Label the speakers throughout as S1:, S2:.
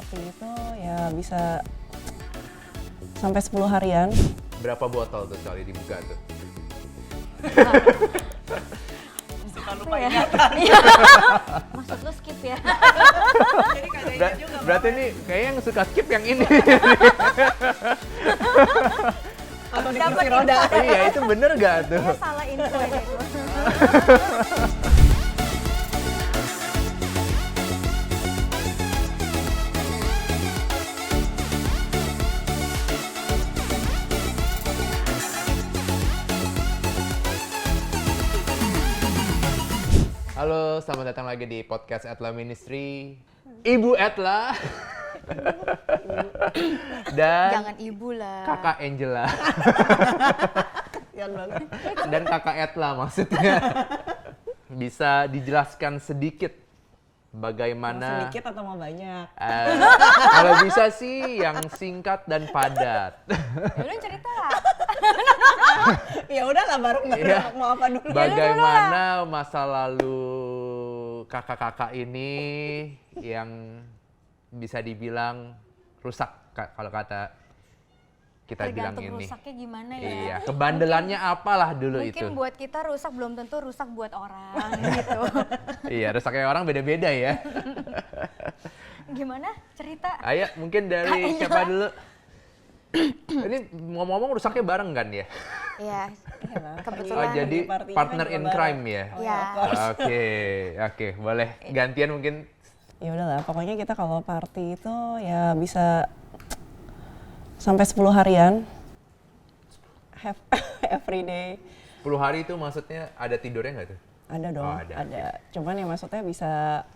S1: seperti itu ya bisa sampai 10 harian.
S2: Berapa botol tuh sekali dibuka tuh?
S1: Suka lupa
S3: ya?
S1: ingatan.
S3: Maksud lu skip ya?
S1: Jadi kayaknya juga
S2: Berarti ini kayak yang suka skip yang ini.
S1: atau di
S3: Dapat
S1: kursi roda.
S2: Iya, itu bener gak tuh?
S3: Kayaknya salah info ini gua.
S2: Halo, selamat datang lagi di podcast Etla Ministry. Ibu Etla. Dan
S3: Jangan ibu lah.
S2: kakak Angela.
S1: Kasian banget.
S2: Dan kakak Etla maksudnya. Bisa dijelaskan sedikit
S1: Mau
S2: bagaimana
S1: sedikit atau mau banyak?
S2: kalau bisa sih yang singkat dan padat.
S3: Yaudah cerita.
S1: Ya udahlah bareng-bareng.
S2: Iya.
S1: Mau apa dulu?
S2: Bagaimana masa lalu kakak-kakak ini yang bisa dibilang rusak kalau kata kita bilang
S3: Tergantung
S2: ini.
S3: rusaknya gimana ya.
S2: Iya, kebandelannya apalah dulu
S3: Mungkin
S2: itu.
S3: buat kita rusak belum tentu rusak buat orang gitu.
S2: Iya, rusaknya orang beda-beda ya.
S3: Gimana cerita?
S2: Ayo, mungkin dari
S3: Kak
S2: siapa dulu? Ini ngomong-ngomong rusaknya bareng kan ya?
S3: Iya,
S2: Oh,
S3: kebetulan.
S2: jadi
S1: partinya
S2: partner
S1: juga
S2: in
S1: bareng.
S2: crime ya?
S1: Oh,
S3: Iya.
S1: of course.
S2: Oke, boleh gantian mungkin.
S1: Ya udahlah, pokoknya kita kalau party itu ya bisa sampai 10 harian. Have every day.
S2: 10 hari itu maksudnya ada tidurnya nggak tuh?
S1: Ada dong,
S2: Oh, ada.
S1: Cuman ya maksudnya bisa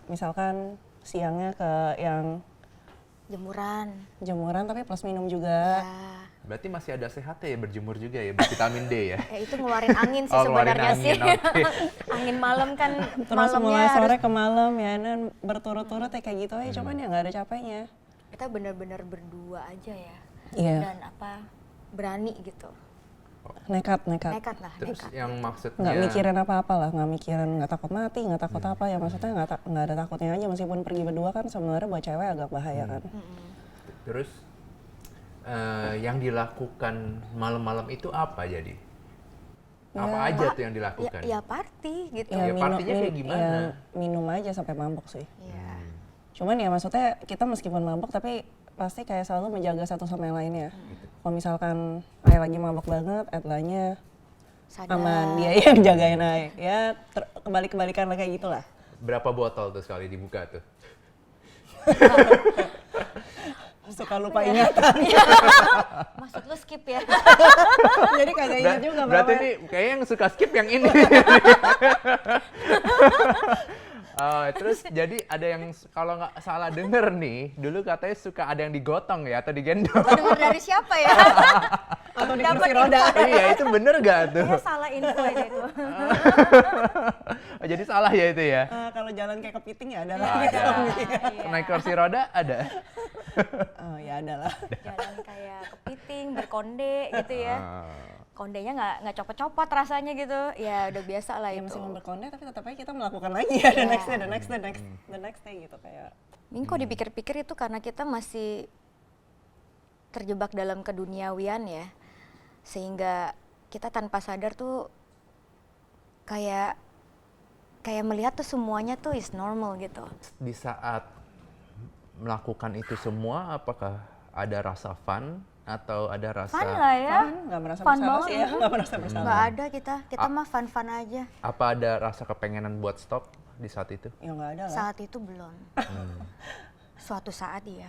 S1: misalkan siangnya ke yang jemuran tapi plus minum juga.
S3: Ya.
S2: Berarti masih ada sehatnya ya berjemur juga ya, bervitamin D ya?
S3: Ya itu ngeluarin angin sih
S2: Oh, ngeluarin
S3: sebenarnya sih.
S2: angin, oke.
S3: Angin malam kan
S1: Terus
S3: malamnya
S1: mulai sore
S3: harus
S1: ke malam ya, dan berturut-turut ya kayak gitu aja. Cuman ya nggak ada capeknya.
S3: kita benar-benar berdua aja ya.
S1: Iya.
S3: Dan apa berani gitu.
S1: Nekat.
S3: Nekat lah,
S2: Terus
S3: nekat.
S2: yang maksudnya
S1: Nggak mikirin apa-apa lah, nggak mikirin, nggak takut mati, nggak takut apa ya, maksudnya nggak ada takutnya aja. Meskipun pergi berdua kan sebenarnya buat cewek agak bahaya kan.
S2: terus yang dilakukan malam-malam itu apa jadi? Apa aja tuh yang dilakukan?
S3: Ya party gitu.
S2: Ya, partinya kayak gimana?
S1: ya, minum aja sampai mabuk sih.
S3: Iya.
S1: Cuman ya maksudnya kita meskipun mabuk tapi pasti kayak selalu menjaga satu sama yang lainnya. Kalau misalkan Ai lagi mabuk banget, Etlanya
S3: Sadar.
S1: aman, dia yang jagain Ai. Ya kebalikan lah kayak gitulah.
S2: Berapa botol tuh sekali dibuka tuh?
S1: Suka lupa ingatan.
S3: Maksud lu skip ya?
S1: Jadi kagak ingat juga
S2: Berarti
S1: berapa.
S2: ini kayak yang suka skip yang ini. Terus jadi ada yang kalau nggak salah denger nih, dulu katanya suka ada yang digotong ya atau digendong.
S3: Dengar dari siapa ya?
S1: Atau di
S3: Dapat
S1: kursi roda.
S2: Iya, itu bener gak tuh?
S3: Kayaknya salah info ini tuh.
S2: Jadi salah ya itu ya?
S1: Kalau jalan kayak kepiting ya ada
S2: Oh,
S1: lah.
S2: ada.
S3: Iya.
S2: Naik kursi roda ada?
S1: Oh ya ada lah.
S3: Jalan kayak kepiting, berkonde gitu ya.
S2: Ah.
S3: Kondenya nggak copot-copot rasanya gitu. Ya udah biasa lah
S1: Ya
S3: itu.
S1: meskipun berkonde tapi tetap aja kita melakukan lagi ya. The
S3: Iya.
S1: next day, the next day gitu kayak.
S3: Ini kok dipikir-pikir itu karena kita masih terjebak dalam keduniawian ya. Sehingga kita tanpa sadar tuh kayak melihat tuh semuanya tuh is normal gitu.
S2: Di saat melakukan itu semua, apakah ada rasa fun atau ada rasa
S3: Fun lah ya.
S1: Nggak merasa
S3: Fun
S1: bersalah
S3: banget
S1: sih ya.
S3: itu.
S1: Nggak merasa bersalah.
S3: Nggak ada kita mah fun-fun aja.
S2: apa ada rasa kepengenan buat stop di saat itu?
S1: Ya nggak ada lah.
S3: Saat itu belum. Suatu saat ya.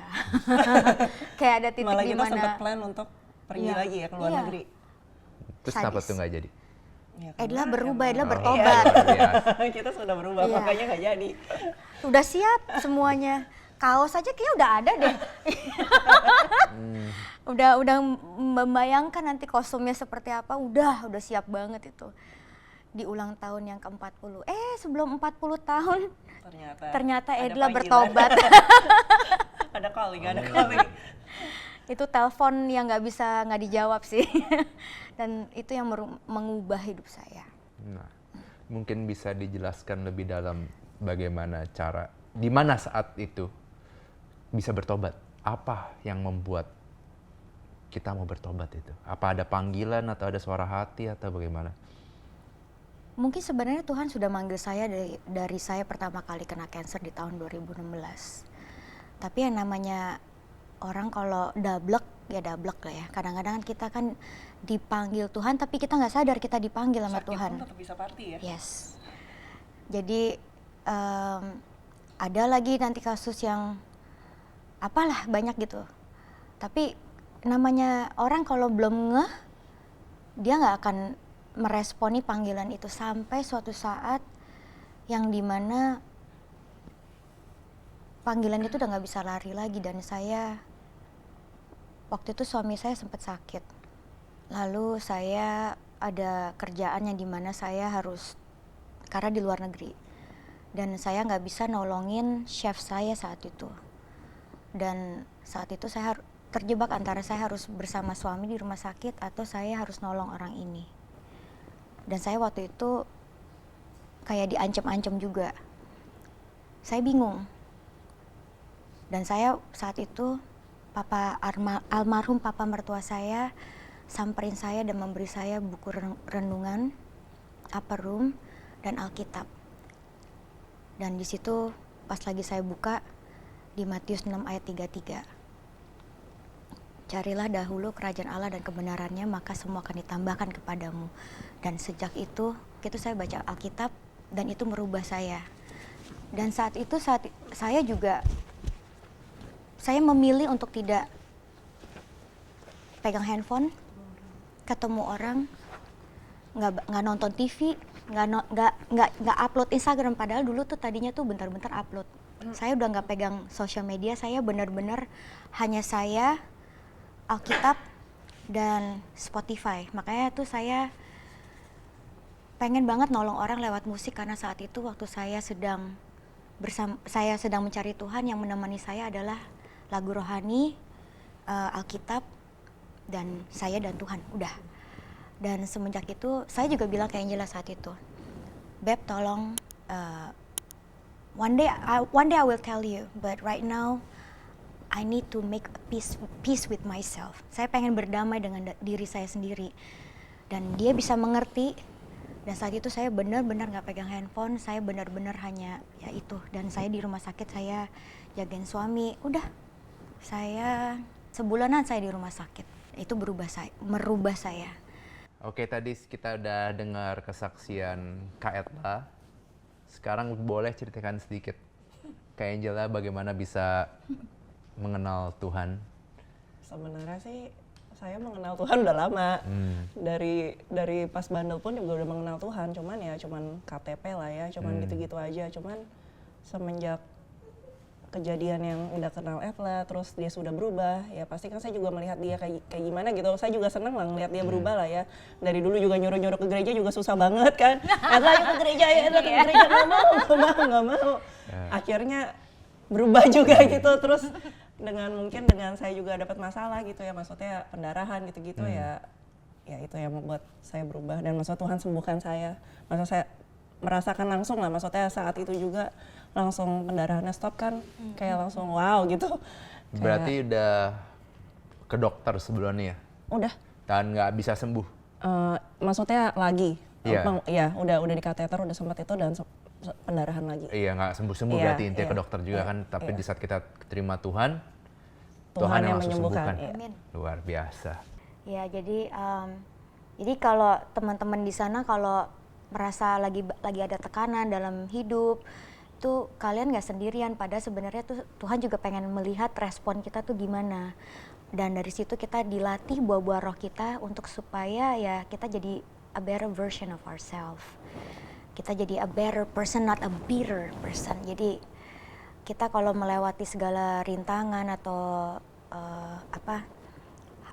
S3: Kayak ada titik
S1: Malah
S3: di
S1: kita sempat
S3: mana
S1: plan untuk pergi
S3: Iya.
S1: lagi ya ke luar
S3: Iya.
S1: negeri.
S2: Terus kenapa
S3: Sadis.
S2: tuh nggak jadi?
S1: Ya,
S3: Edla
S1: karena
S3: berubah, Edla
S2: Oh,
S3: bertobat.
S2: luar biasa.
S1: kita sudah berubah,
S3: Iya.
S1: makanya nggak jadi.
S3: Udah siap semuanya. Kaos aja kayaknya udah ada deh. Udah membayangkan nanti kostumnya seperti apa, udah siap banget itu. Di ulang tahun yang ke-40. Sebelum 40 tahun ternyata
S1: ada
S3: Edla
S1: panggilan.
S3: bertobat.
S1: Ada calling, ada calling.
S3: Itu telepon yang nggak dijawab sih. Dan itu yang mengubah hidup saya.
S2: Nah, mungkin bisa dijelaskan lebih dalam bagaimana cara, di mana saat itu bisa bertobat? Apa yang membuat kita mau bertobat itu? Apa ada panggilan atau ada suara hati atau bagaimana?
S3: Mungkin sebenarnya Tuhan sudah manggil saya dari saya pertama kali kena cancer di tahun 2016. Tapi yang namanya orang kalau dablek ya dablek lah ya. Kadang-kadang kita kan dipanggil Tuhan tapi kita nggak sadar kita dipanggil sama Tuhan.
S1: Sakit pun tetap bisa party ya.
S3: Yes. Jadi ada lagi nanti kasus yang apalah banyak gitu. Tapi namanya orang kalau belum ngeh, dia nggak akan meresponi panggilan itu sampai suatu saat yang dimana panggilan itu udah nggak bisa lari lagi. Dan saya waktu itu suami saya sempat sakit, lalu saya ada kerjaan yang dimana saya harus karena di luar negeri dan saya nggak bisa nolongin chef saya saat itu. Dan saat itu saya terjebak antara saya harus bersama suami di rumah sakit atau saya harus nolong orang ini. Dan saya waktu itu kayak diancam-ancam juga. Saya bingung. Dan saya saat itu almarhum papa mertua saya samperin saya dan memberi saya buku renungan, upper room, dan Alkitab. Dan di situ pas lagi saya buka di Matius 6 ayat 33. Carilah dahulu kerajaan Allah dan kebenarannya, maka semua akan ditambahkan kepadamu. Dan sejak itu saya baca Alkitab dan itu merubah saya. Dan saat itu saya juga saya memilih untuk tidak pegang handphone, ketemu orang, nggak nonton TV, nggak upload Instagram. Padahal dulu tuh tadinya tuh bentar-bentar upload. Saya udah nggak pegang sosial media, saya benar-benar hanya saya, Alkitab, dan Spotify. Makanya tuh saya pengen banget nolong orang lewat musik karena saat itu waktu saya sedang mencari Tuhan, yang menemani saya adalah lagu rohani, Alkitab, dan saya dan Tuhan. Udah. Dan semenjak itu saya juga bilang kayak Angela saat itu, Beb tolong, one day I will tell you, but right now I need to make a peace with myself. Saya pengen berdamai dengan diri saya sendiri. Dan dia bisa mengerti. Dan saat itu saya benar-benar gak pegang handphone. Saya benar-benar hanya ya itu. Dan saya di rumah sakit, saya jagain suami. Udah, saya sebulanan saya di rumah sakit. Itu merubah saya.
S2: Oke, tadi kita udah dengar kesaksian Kak Etla. Sekarang boleh ceritakan sedikit Kak Angela bagaimana bisa mengenal Tuhan?
S1: Sebenarnya sih saya mengenal Tuhan udah lama. Dari pas bandel pun juga udah mengenal Tuhan, cuman KTP lah ya, gitu-gitu aja. Cuman semenjak kejadian yang udah kenal Etla, terus dia sudah berubah, ya pasti kan saya juga melihat dia kayak gimana gitu. Saya juga seneng lah ngeliat dia berubah lah ya. Dari dulu juga nyuruh-nyuruh ke gereja juga susah banget kan. Etla yuk ke gereja ya, Etla ke gereja, nggak mau. Akhirnya berubah juga gitu. Terus dengan saya juga dapat masalah gitu ya, maksudnya pendarahan gitu-gitu ya itu yang membuat saya berubah. Dan maksudnya Tuhan sembuhkan saya. Maksudnya saya merasakan langsung lah, maksudnya saat itu juga langsung pendarahannya stop kan, kayak langsung wow gitu.
S2: Berarti udah ke dokter sebelumnya ya?
S1: Udah.
S2: Dan nggak bisa sembuh?
S1: Maksudnya lagi?
S2: Iya.
S1: Iya, udah di kateter, udah sempat itu dan pendarahan lagi.
S2: Iya, nggak sembuh-sembuh berarti intinya ke dokter juga kan. Tapi di saat kita terima Tuhan yang langsung sembuhkan.
S3: Amin.
S2: Luar biasa.
S3: Ya, jadi kalau teman-teman di sana kalau merasa lagi ada tekanan dalam hidup, tuh kalian nggak sendirian. Padahal sebenarnya tuh Tuhan juga pengen melihat respon kita tuh gimana. Dan dari situ kita dilatih buah-buah roh kita untuk supaya ya kita jadi a better version of ourselves. Kita jadi a better person, not a bitter person. Jadi kita kalau melewati segala rintangan atau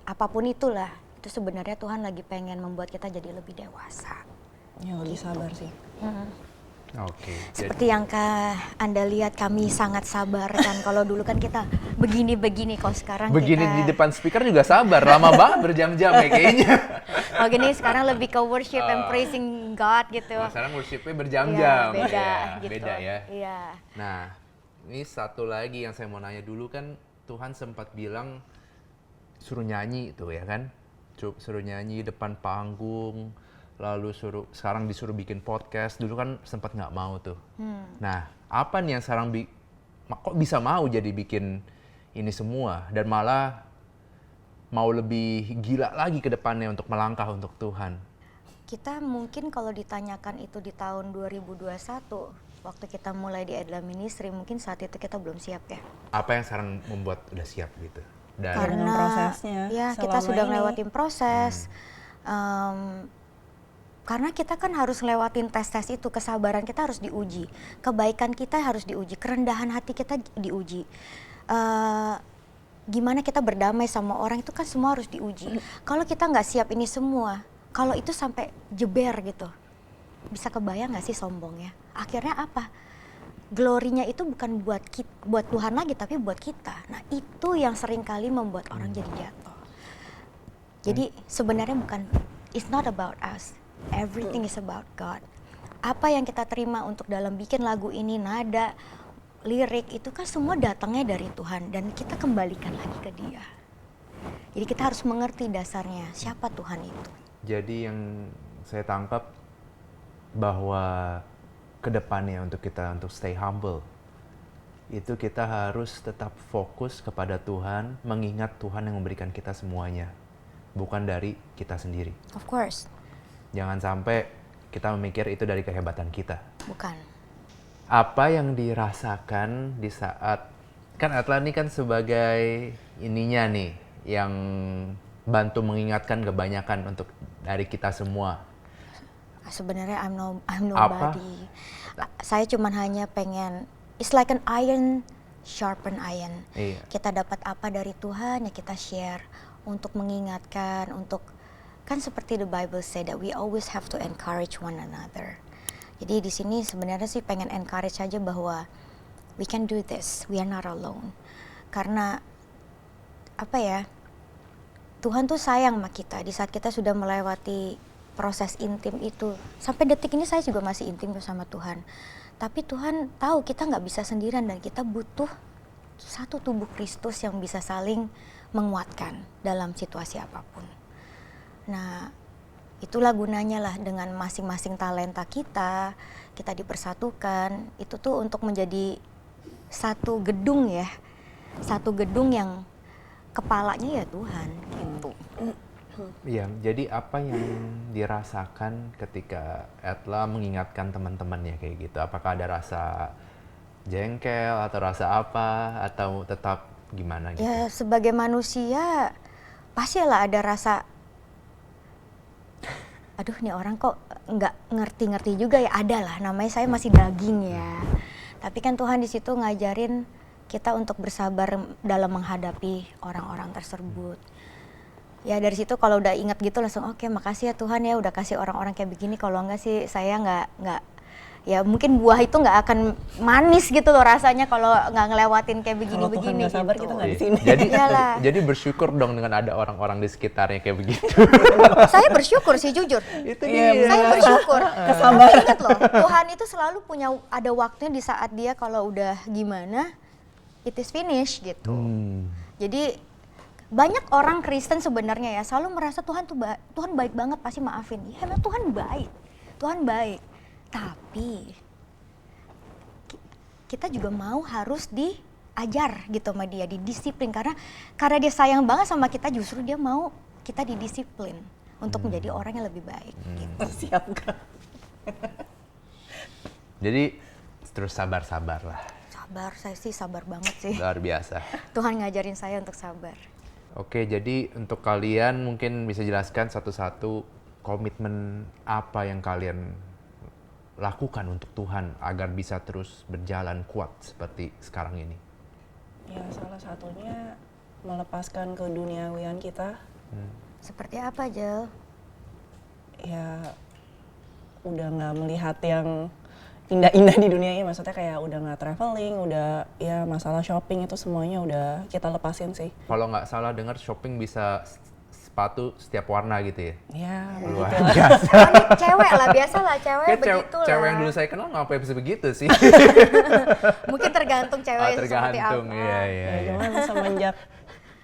S3: apapun itulah, itu sebenarnya Tuhan lagi pengen membuat kita jadi lebih dewasa.
S1: Ya lebih sabar sih.
S2: Oke.
S3: Seperti yang Anda lihat kami sangat sabar kan. Kalau dulu kan kita begini-begini, kalau sekarang
S2: begini
S3: kita...
S2: di depan speaker juga sabar, lama banget berjam-jam ya kayaknya.
S3: Oh gini sekarang lebih ke worship and praising God gitu.
S2: Sekarang worshipnya berjam-jam.
S3: Ya, beda gitu.
S2: Beda ya.
S3: Iya.
S2: Nah, ini satu lagi yang saya mau nanya dulu kan, Tuhan sempat bilang suruh nyanyi itu ya kan, suruh nyanyi depan panggung, lalu sekarang disuruh bikin podcast. Dulu kan sempat nggak mau tuh. Nah, apa nih yang sekarang kok bisa mau jadi bikin ini semua dan malah mau lebih gila lagi ke depannya untuk melangkah untuk Tuhan?
S3: Kita mungkin kalau ditanyakan itu di tahun 2021, waktu kita mulai di Edla Ministry, mungkin saat itu kita belum siap ya.
S2: Apa yang sekarang membuat udah siap gitu? Dan
S1: Dengan prosesnya
S3: ya kita
S1: selama
S3: sudah
S1: ini.
S3: ngelewatin proses. Karena kita kan harus ngelewatin tes-tes itu, kesabaran kita harus diuji, kebaikan kita harus diuji, kerendahan hati kita diuji. Gimana kita berdamai sama orang itu kan semua harus diuji. Kalau kita nggak siap ini semua, kalau itu sampai jeber gitu, bisa kebayang nggak sih sombongnya? Akhirnya apa? Glorinya itu bukan buat Tuhan lagi, tapi buat kita. Nah itu yang sering kali membuat orang jadi jatuh. Jadi sebenarnya bukan, it's not about us, everything is about God. Apa yang kita terima untuk dalam bikin lagu ini, nada, lirik, itu kan semua datangnya dari Tuhan. Dan kita kembalikan lagi ke Dia. Jadi kita harus mengerti dasarnya, siapa Tuhan itu.
S2: jadi yang saya tangkap bahwa kedepannya untuk kita untuk stay humble, itu kita harus tetap fokus kepada Tuhan, mengingat Tuhan yang memberikan kita semuanya, bukan dari kita sendiri.
S3: Of course,
S2: Jangan sampai kita memikir itu dari kehebatan kita.
S3: bukan.
S2: Apa yang dirasakan di saat, kan Atla ini kan sebagai ininya nih, yang bantu mengingatkan kebanyakan untuk dari kita semua.
S3: Sebenarnya I'm nobody. Saya cuman hanya pengen, it's like an iron sharpen iron.
S2: Iya.
S3: Kita dapat apa dari Tuhan ya kita share untuk mengingatkan, untuk kan seperti the Bible say that we always have to encourage one another. Jadi di sini sebenarnya sih pengen encourage aja bahwa we can do this, we are not alone. Karena apa ya? Tuhan tuh sayang sama kita di saat kita sudah melewati proses intim itu. Sampai detik ini saya juga masih intim sama Tuhan. Tapi Tuhan tahu kita nggak bisa sendirian dan kita butuh satu tubuh Kristus yang bisa saling menguatkan dalam situasi apapun. Nah, itulah gunanya lah dengan masing-masing talenta kita dipersatukan. Itu tuh untuk menjadi satu gedung ya. Satu gedung yang kepalanya ya Tuhan gitu.
S2: Iya, jadi apa yang dirasakan ketika Atla mengingatkan teman-temannya kayak gitu? Apakah ada rasa jengkel atau rasa apa, atau tetap gimana gitu?
S3: Ya sebagai manusia pastilah ada rasa, aduh nih orang kok nggak ngerti-ngerti juga ya, ada lah, namanya saya masih daging ya. Tapi kan Tuhan di situ ngajarin kita untuk bersabar dalam menghadapi orang-orang tersebut. Ya dari situ kalau udah ingat gitu langsung oke, makasih ya Tuhan ya udah kasih orang-orang kayak begini. Kalau enggak sih saya nggak ya mungkin buah itu nggak akan manis gitu loh rasanya kalau nggak ngelewatin kayak begini-begini.
S1: Kalau Tuhan nggak sabar
S3: gitu.
S1: kita nggak di sini.
S2: Jadi bersyukur dong dengan ada orang-orang di sekitarnya kayak begitu.
S3: Saya bersyukur sih jujur.
S2: Itu
S1: Iya,
S2: dia.
S3: Saya bersyukur.
S1: Kesabaran.
S3: Ingat loh, Tuhan itu selalu punya ada waktunya di saat dia kalau udah gimana, it is finished gitu. Jadi banyak orang Kristen sebenarnya ya selalu merasa Tuhan tuh Tuhan baik banget pasti maafin. Ya emang Tuhan baik. Tuhan baik. Tapi kita juga mau harus diajar gitu sama dia, didisiplin karena dia sayang banget sama kita, justru dia mau kita didisiplin untuk menjadi orang yang lebih baik gitu.
S1: Siap Kak.
S2: Jadi terus sabar-sabar lah.
S3: Sabar, saya sih sabar banget sih.
S2: Luar biasa.
S3: Tuhan ngajarin saya untuk sabar.
S2: Oke, jadi untuk kalian mungkin bisa jelaskan satu-satu komitmen apa yang kalian lakukan untuk Tuhan agar bisa terus berjalan kuat seperti sekarang ini.
S1: Ya salah satunya melepaskan keduniawian kita.
S3: Seperti apa, Jel?
S1: Ya udah nggak melihat yang indah-indah di dunia ini, maksudnya kayak udah nggak traveling, udah ya masalah shopping itu semuanya udah kita lepasin sih.
S2: Kalau nggak salah dengar shopping bisa sepatu setiap warna gitu ya.
S1: Ya,
S2: Luar
S1: begitu.
S2: biasa.
S3: Cewek lah, biasa lah cewek
S2: Kayak
S3: begitu lah.
S2: cewek yang dulu saya kenal nggak bisa begitu sih.
S3: Mungkin tergantung cewek seperti
S2: Tergantung,
S3: apa.
S2: iya.
S1: Ya, cuman semenjak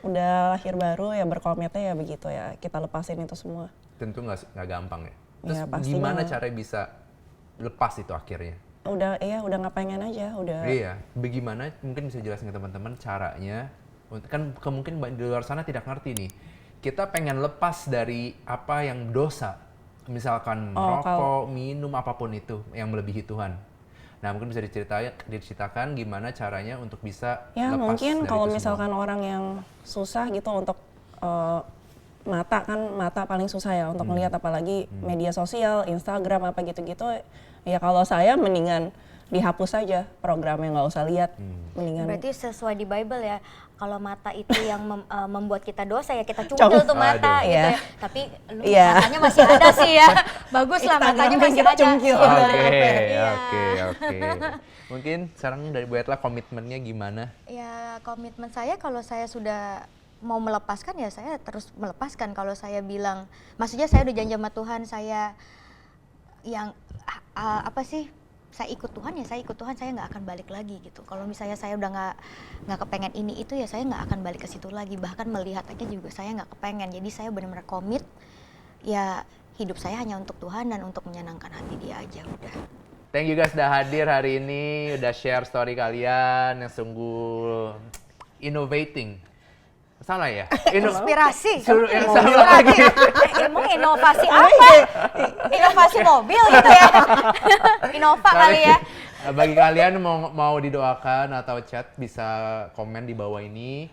S1: udah lahir baru ya berkomitnya ya begitu ya, kita lepasin itu semua.
S2: Tentu nggak gampang ya. Terus
S1: Ya, pasti
S2: gimana
S1: banget.
S2: caranya bisa lepas itu akhirnya?
S1: Udah nggak pengen aja, udah.
S2: Iya, bagaimana mungkin bisa jelasin ke teman-teman caranya? Kan mungkin di luar sana tidak ngerti nih. Kita pengen lepas dari apa yang dosa, misalkan merokok, minum apapun itu yang melebihi Tuhan. Nah mungkin bisa diceritakan gimana caranya untuk bisa
S1: Ya
S2: lepas
S1: mungkin
S2: dari
S1: kalau
S2: itu
S1: misalkan
S2: semua.
S1: orang yang susah gitu untuk mata paling susah ya untuk melihat, apalagi media sosial, Instagram apa gitu-gitu. Ya kalau saya mendingan dihapus saja programnya, nggak usah lihat. Mendingan
S3: Berarti sesuai di Bible ya, kalau mata itu yang membuat kita dosa ya kita cungkil tuh mata
S2: Aduh.
S3: gitu
S1: Iya.
S3: ya. Tapi lu
S1: Iya.
S3: matanya masih ada sih ya. Bagus lah matanya
S1: Instagramnya
S3: masih
S1: kita
S3: ada.
S1: cungkil.
S2: Oke. Mungkin sekarang dari Bu Etla komitmennya gimana?
S3: Ya komitmen saya kalau saya sudah mau melepaskan ya saya terus melepaskan. Kalau saya bilang, maksudnya saya udah janji sama Tuhan, saya yang apa sih? Saya ikut Tuhan ya saya ikut Tuhan, saya nggak akan balik lagi gitu. Kalau misalnya saya udah nggak kepengen ini itu ya saya nggak akan balik ke situ lagi. Bahkan melihat aja juga saya nggak kepengen. Jadi saya benar-benar komit ya hidup saya hanya untuk Tuhan dan untuk menyenangkan hati Dia aja udah.
S2: Thank you guys udah hadir hari ini, udah share story kalian yang sungguh innovating. Salah ya?
S3: Inspirasi.
S2: Yang salah lagi.
S3: Emang inovasi apa? Inovasi mobil gitu ya? Innova kali ya?
S2: Bagi kalian mau didoakan atau chat bisa komen di bawah ini.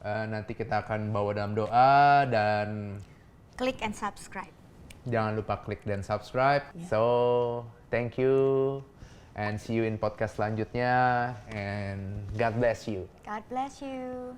S2: Nanti kita akan bawa dalam doa dan
S3: Klik and subscribe.
S2: jangan lupa klik dan subscribe. So, thank you and see you in podcast selanjutnya and God bless you.
S3: God bless you.